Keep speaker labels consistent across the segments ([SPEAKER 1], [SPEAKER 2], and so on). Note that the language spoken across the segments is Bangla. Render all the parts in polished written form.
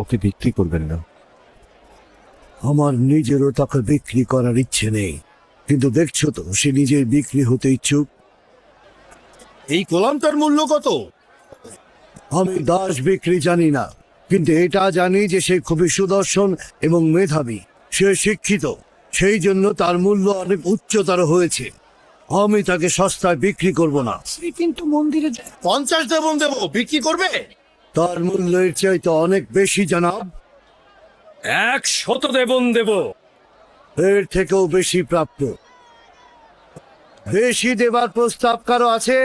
[SPEAKER 1] ওকে বিক্রি করবেন না। আমার নিজেরও তাকে বিক্রি করার ইচ্ছে নেই, কিন্তু দেখছো তো সে নিজেই বিক্রি হতে ইচ্ছুক।
[SPEAKER 2] এই গোলামটার মূল্য কত?
[SPEAKER 1] আমি দাস বিক্রি জানি না, কিন্তু এটা জানি যে সে খুবই সুদর্শন এবং মেধাবী। সে শিক্ষিত, সেই জন্য তার মূল্য অনেক উচ্চতর হয়েছে। আমি তাকে সস্তায় বিক্রি করব না।
[SPEAKER 2] সে কিন্তু মন্দিরে 50 দেবন দেব, বিক্রি করবে?
[SPEAKER 1] তার মূল্যের চাইতে অনেক বেশি জনাব।
[SPEAKER 3] 100 দেবন দেব।
[SPEAKER 1] এর থেকেও বেশি প্রাপ্য। বেশি দেবার প্রস্তাব কারো আছে?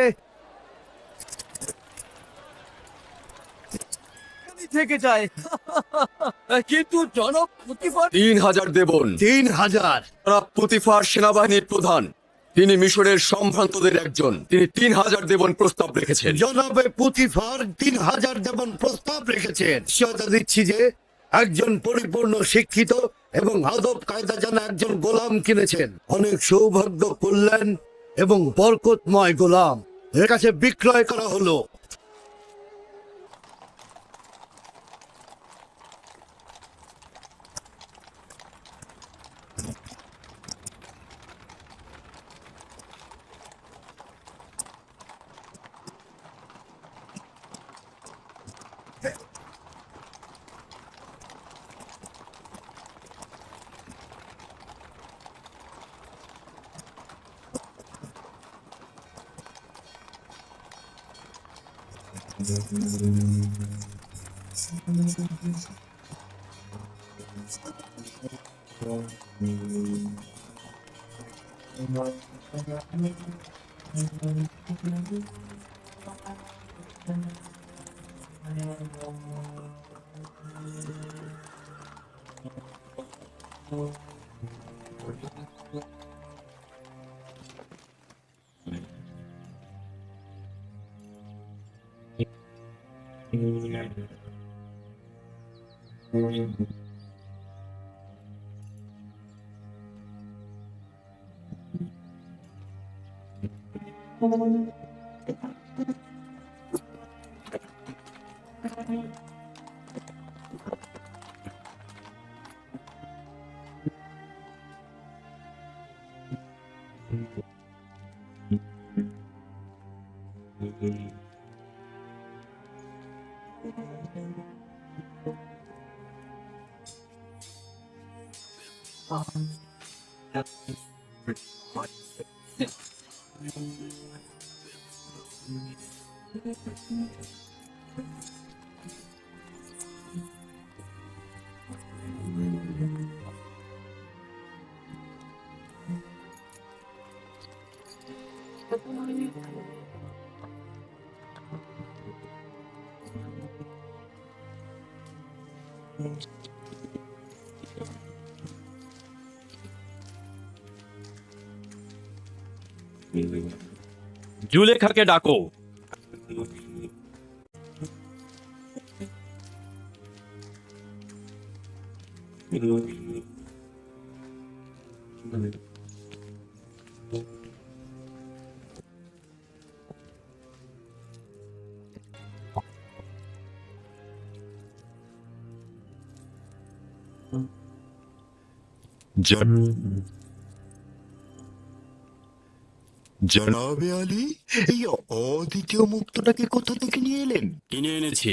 [SPEAKER 4] থেকে যায় কিন্তু জনক প্রতিফল
[SPEAKER 5] 3000 দেবন।
[SPEAKER 1] 3000?
[SPEAKER 5] জনাব পুতিফার সেনাবাহিনীর প্রধান, তিনি মিশরের সম্ভ্রান্তদের একজন। তিনি 3000 দেবন প্রস্তাব রেখেছেন।
[SPEAKER 1] জনাবে পুতিফার 3000 দেবন প্রস্তাব রেখেছেন। নিশ্চয়তা দিচ্ছি যে একজন পরিপূর্ণ শিক্ষিত এবং আদব কায়দা জানা একজন গোলাম কিনেছেন। অনেক সৌভাগ্য, কল্যাণ এবং বরকতময় গোলাম এর কাছে বিক্রয় করা হলো।
[SPEAKER 3] জুলেখাকে ডাকো।
[SPEAKER 6] জনাবে আলী, এই অদ্বিতীয় মুক্তটাকে কোথা থেকে নিয়ে এলেন?
[SPEAKER 3] কিনে এনেছি,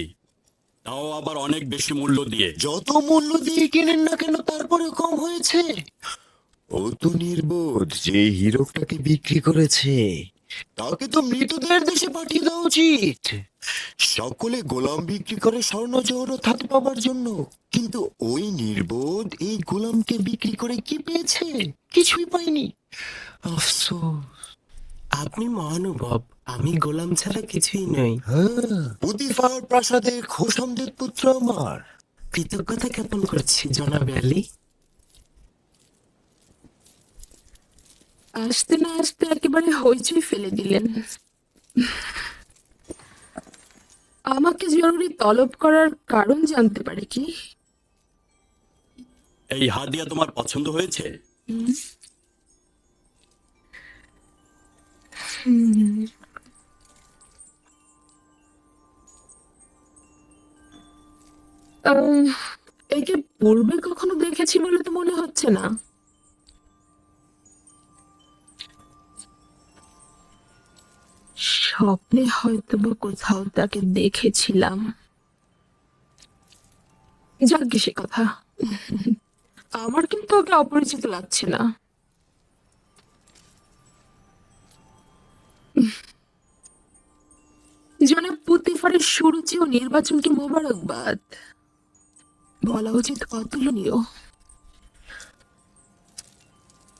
[SPEAKER 3] তাও আবার অনেক বেশি মূল্য দিয়ে।
[SPEAKER 6] যত মূল্য দিয়ে কেনেন না কেন, তারপরে কম হয়েছে। ও তো নির্বোধ যে হীরকটাকে বিক্রি করেছে। তাকে তো মৃতদের দেশে পাঠিয়ে দেওয়া উচিত। সকলে গোলাম বিক্রি করে স্বর্ণ জহর ধাতু পাবার জন্য, কিন্তু ওই নির্বোধ এই গোলামকে বিক্রি করে কি পেয়েছে? কিছুই পায়নি। আফসোস।
[SPEAKER 7] আপনি মহানুভব, আমি গোলাম ছাড়া কিছুই নই।
[SPEAKER 6] হ্যাঁ, পুতিফার প্রাসাদের খোশামদের পুত্র আমার।
[SPEAKER 7] কৃতজ্ঞতা জ্ঞাপন করছি জনাব আলী।
[SPEAKER 8] আসতে না আসতে একেবারে হইচই ফেলে দিলেন। আমাকে জরুরি তলব করার কারণ জানতে পারে কি?
[SPEAKER 3] এই হাদিয়া তোমার পছন্দ হয়েছে?
[SPEAKER 8] একে পূর্বে কখনো দেখেছি বলে তো মনে হচ্ছে না। স্বপ্নে হয়তো বা কোথাও তাকে দেখেছিলাম। যাক সে কথা, আমার কিন্তু ওকে অপরিচিত লাগছে না। জনাব পুতিফারের সুরুচি ও নির্বাচনকে মোবারকবাদ। বলা উচিত অতুলনীয়।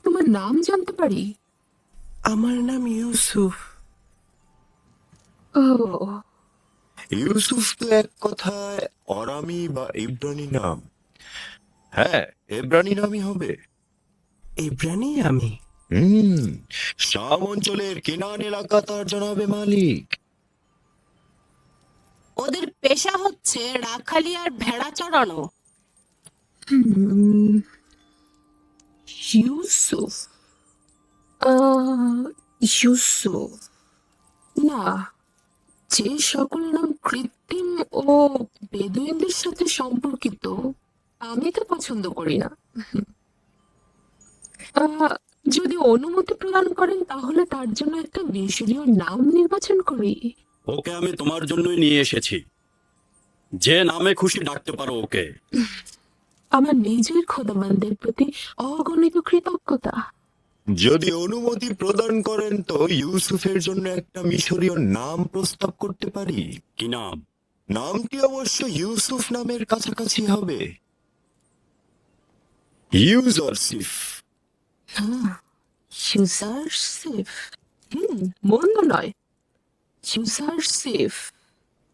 [SPEAKER 8] তোমার নাম জানতে পারি?
[SPEAKER 7] আমার নাম ইউসুফ।
[SPEAKER 8] ও,
[SPEAKER 6] ইউসুফ তো এক কথায় অরামি বা ইব্রানি নাম। হ্যাঁ, ইব্রানি নামই হবে।
[SPEAKER 7] ইব্রানি আমি।
[SPEAKER 6] শাম অঞ্চলের কেনান এলাকা তার জনাবে মালিক।
[SPEAKER 9] ওদের পেশা হচ্ছে রাখালি আর ভেড়া চড়ানো।
[SPEAKER 8] ইউসুফ। ইউসুফ না, যে সকল নাম কৃত্রিম ও বেদুইনদের সাথে সম্পর্কিত আমি তো পছন্দ করি না। যদি অনুমতি প্রদান করেন তাহলে তার জন্য একটা মিশরীয় নাম নির্বাচন করি।
[SPEAKER 3] ওকে আমি তোমার জন্যই নিয়ে এসেছি। যে নামে খুশি ডাকতে পারো ওকে।
[SPEAKER 8] আমার নিজের খোদাবান্দের প্রতি অগণিত কৃতজ্ঞতা।
[SPEAKER 6] যদি অনুমতি প্রদান করেন তো ইউসুফের জন্য একটা মিশরীয় নাম প্রস্তাব করতে পারি।
[SPEAKER 3] কি নাম?
[SPEAKER 6] নামটি অবশ্য ইউসুফ নামের কাছাকাছি হবে। ইউজারসিফ।
[SPEAKER 8] ইউজারসিফ, মন্দ নয়। ইউজারসিফ,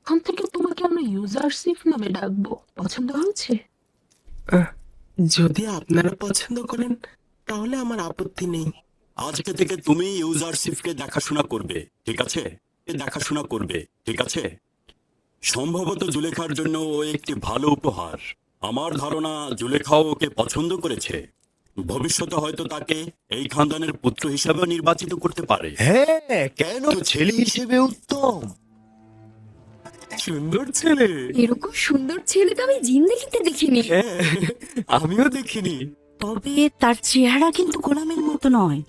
[SPEAKER 8] এখন থেকে তোমাকে আমরা ইউজারসিফ নামে ডাকবো। পছন্দ হয়েছে?
[SPEAKER 7] যদি আপনারা পছন্দ করেন তাহলে আমার আপত্তি নেই।
[SPEAKER 3] আজকে থেকে তুমি ইউজারশিপকে দেখাশোনা করবে, ঠিক আছে? দেখাশোনা করবে, ঠিক আছে? সম্ভবত জুলেখার জন্য ও একটি ভালো উপহার। আমার ধারণা জুলেখাও ওকে পছন্দ করেছে। ভবিষ্যতে হয়তো তাকে এই খানদানের পুত্র হিসাবে নির্বাচিত করতে পারে।
[SPEAKER 6] হ্যাঁ, কেন? ছেলে হিসেবে উত্তম।
[SPEAKER 7] সুন্দর ছেলে।
[SPEAKER 10] এরকম সুন্দর ছেলে তো আমি জিন্দেগিতে দেখিনি।
[SPEAKER 7] হ্যাঁ, আমিও দেখিনি।
[SPEAKER 10] তবে তার চেহারা কিন্তু গোলামের মতো নয়।